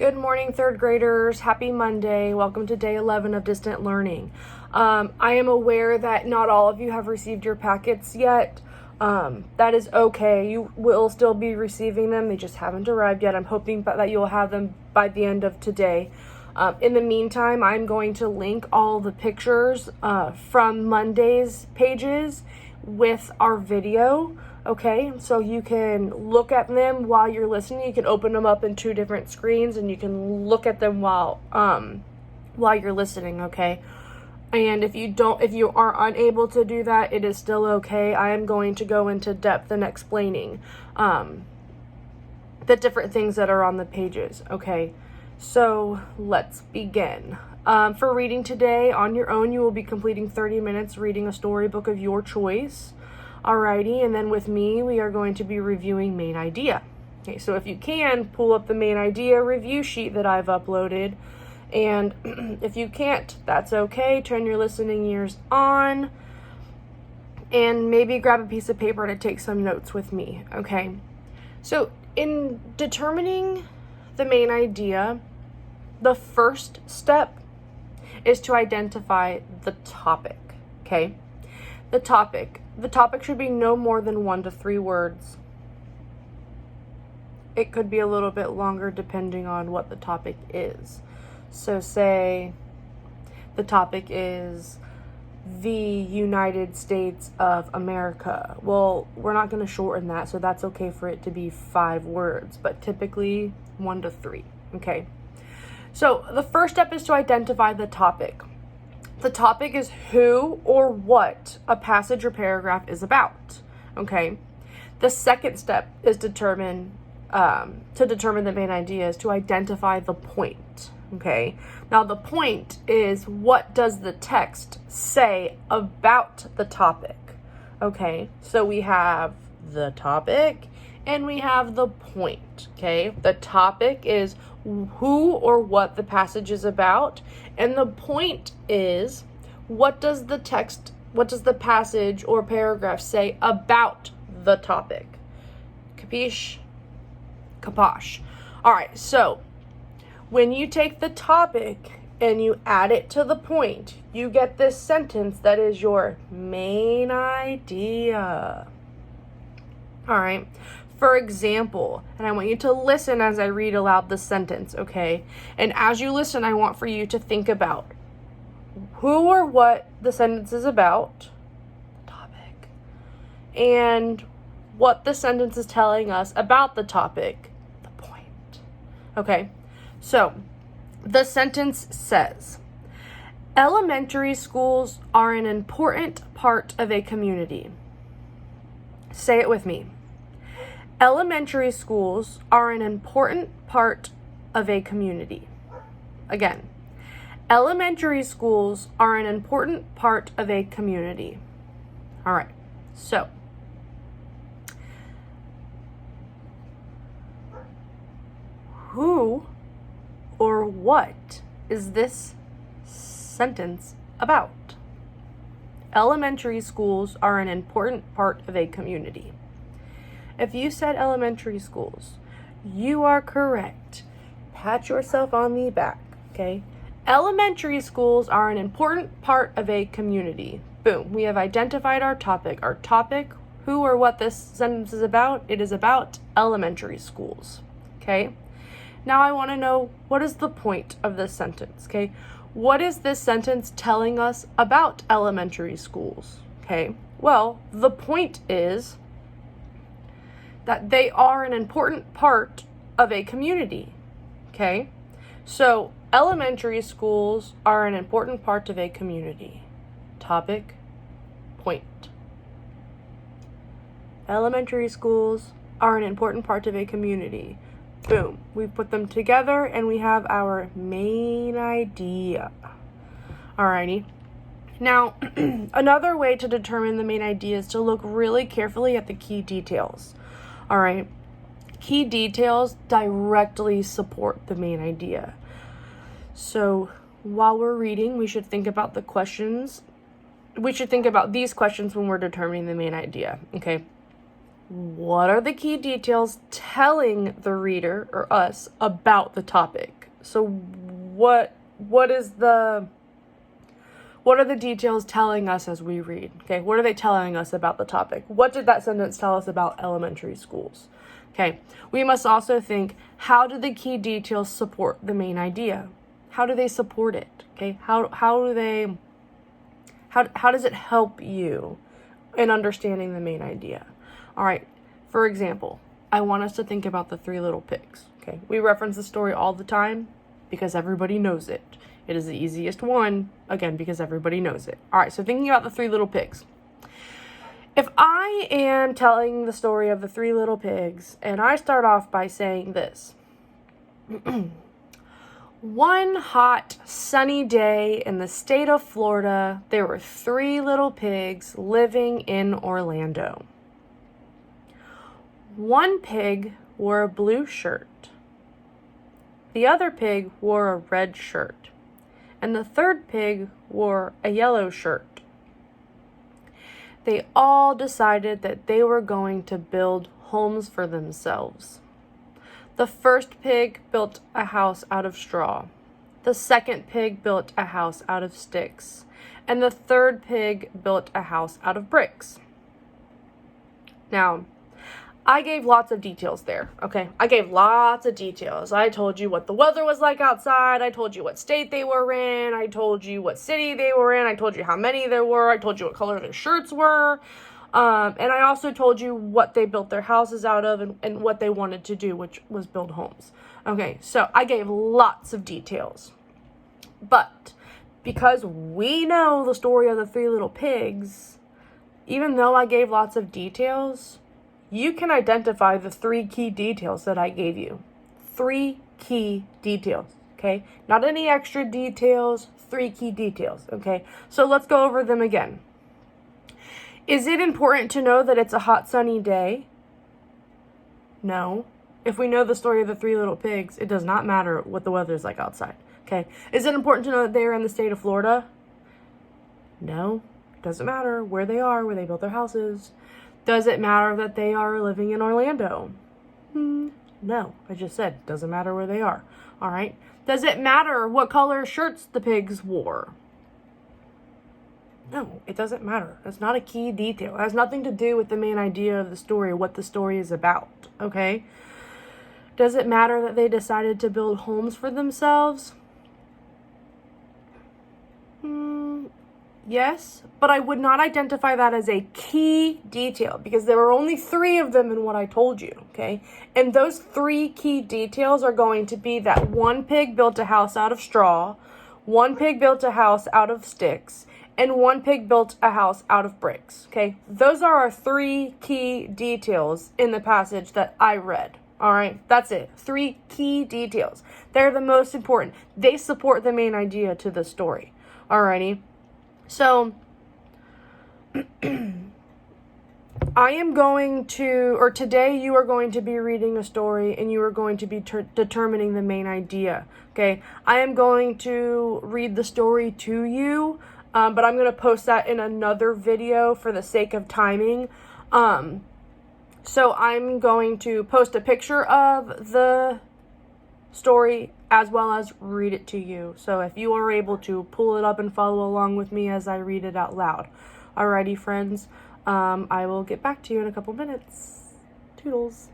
Good morning, third graders. Happy Monday. Welcome to day 11 of distant learning. I am aware that not all of you have received your packets yet. That is okay. You will still be receiving them. They just haven't arrived yet. I'm hoping that you'll have them by the end of today. In the meantime, I'm going to link all the pictures from Monday's pages with our video. Okay, so you can look at them while you're listening. You can open them up in two different screens and you can look at them while you're listening, okay? And if you are unable to do that, it is still okay. I am going to go into depth in explaining the different things that are on the pages, okay? So let's begin. For reading today, on your own, you will be completing 30 minutes reading a storybook of your choice. Alrighty, and then with me, we are going to be reviewing main idea. Okay, so if you can, pull up the main idea review sheet that I've uploaded. And if you can't, that's okay. Turn your listening ears on and maybe grab a piece of paper to take some notes with me, okay? So in determining the main idea, the first step is to identify the topic, okay? The topic should be no more than 1 to 3 words. It could be a little bit longer depending on what the topic is. So say the topic is the United States of America. Well, we're not going to shorten that, so that's okay for it to be 5 words, but typically 1 to 3, okay? So the first step is to identify the topic. The topic is who or what a passage or paragraph is about, okay? The second step is to determine the main idea is to identify the point, okay? Now the point is, what does the text say about the topic, okay? So we have the topic and we have the point, okay? The topic is who or what the passage is about, and the point is, what does the passage or paragraph say about the topic? Capiche? Kaposh. All right, so when you take the topic and you add it to the point, you get this sentence that is your main idea. All right. For example, and I want you to listen as I read aloud the sentence, okay? And as you listen, I want for you to think about who or what the sentence is about, the topic, and what the sentence is telling us about the topic, the point. Okay, so the sentence says, elementary schools are an important part of a community. Say it with me. Elementary schools are an important part of a community. Again, elementary schools are an important part of a community. All right, so who or what is this sentence about? Elementary schools are an important part of a community. If you said elementary schools, you are correct. Pat yourself on the back, okay? Elementary schools are an important part of a community. Boom, we have identified our topic. Our topic, who or what this sentence is about, it is about elementary schools, okay? Now I want to know, what is the point of this sentence, okay? What is this sentence telling us about elementary schools, okay? Well, the point is that they are an important part of a community, okay? So elementary schools are an important part of a community. Topic, point. Elementary schools are an important part of a community. Boom. We've put them together and we have our main idea. Alrighty. Now, another way to determine the main idea is to look really carefully at the key details. All right, key details directly support the main idea. So while we're reading, we should think about the questions. We should think about these questions when we're determining the main idea, okay? what are the key details telling the reader or us about the topic? So what are the details telling us as we read? Okay, what are they telling us about the topic? What did that sentence tell us about elementary schools? Okay, we must also think, how do the key details support the main idea? How do they support it? Okay, how does it help you in understanding the main idea? All right, for example, I want us to think about the Three Little Pigs. Okay, we reference the story all the time because everybody knows it. It is the easiest one, again, because everybody knows it. All right, so thinking about the Three Little Pigs. If I am telling the story of the Three Little Pigs, and I start off by saying this. One hot, sunny day in the state of Florida, there were three little pigs living in Orlando. One pig wore a blue shirt. The other pig wore a red shirt. And the third pig wore a yellow shirt. They all decided that they were going to build homes for themselves. The first pig built a house out of straw. The second pig built a house out of sticks. And the third pig built a house out of bricks. Now, I gave lots of details there, okay? I gave lots of details. I told you what the weather was like outside. I told you what state they were in. I told you what city they were in. I told you how many there were. I told you what color their shirts were. And I also told you what they built their houses out of and what they wanted to do, which was build homes. Okay, so I gave lots of details. But because we know the story of the Three Little Pigs, even though I gave lots of details, you can identify the three key details that I gave you. 3 key details, okay? Not any extra details, 3 key details, okay? So let's go over them again. Is it important to know that it's a hot, sunny day? No. If we know the story of the Three Little Pigs, it does not matter what the weather is like outside, okay? Is it important to know that they're in the state of Florida? No. Doesn't matter where they are, where they built their houses. Does it matter that they are living in Orlando? No, I just said, doesn't matter where they are. All right. Does it matter what color shirts the pigs wore? No, it doesn't matter. That's not a key detail. It has nothing to do with the main idea of the story, what the story is about, okay? Does it matter that they decided to build homes for themselves? Yes, but I would not identify that as a key detail because there were only 3 of them in what I told you, okay? And those 3 key details are going to be that one pig built a house out of straw, one pig built a house out of sticks, and one pig built a house out of bricks, okay? Those are our 3 key details in the passage that I read, all right? That's it. 3 key details. They're the most important. They support the main idea to the story, alrighty? So, today you are going to be reading a story and you are going to be determining the main idea, okay? I am going to read the story to you, but I'm going to post that in another video for the sake of timing. So I'm going to post a picture of the story as well as read it to you. So if you are able to pull it up and follow along with me as I read it out loud. Alrighty, friends. I will get back to you in a couple minutes. Toodles.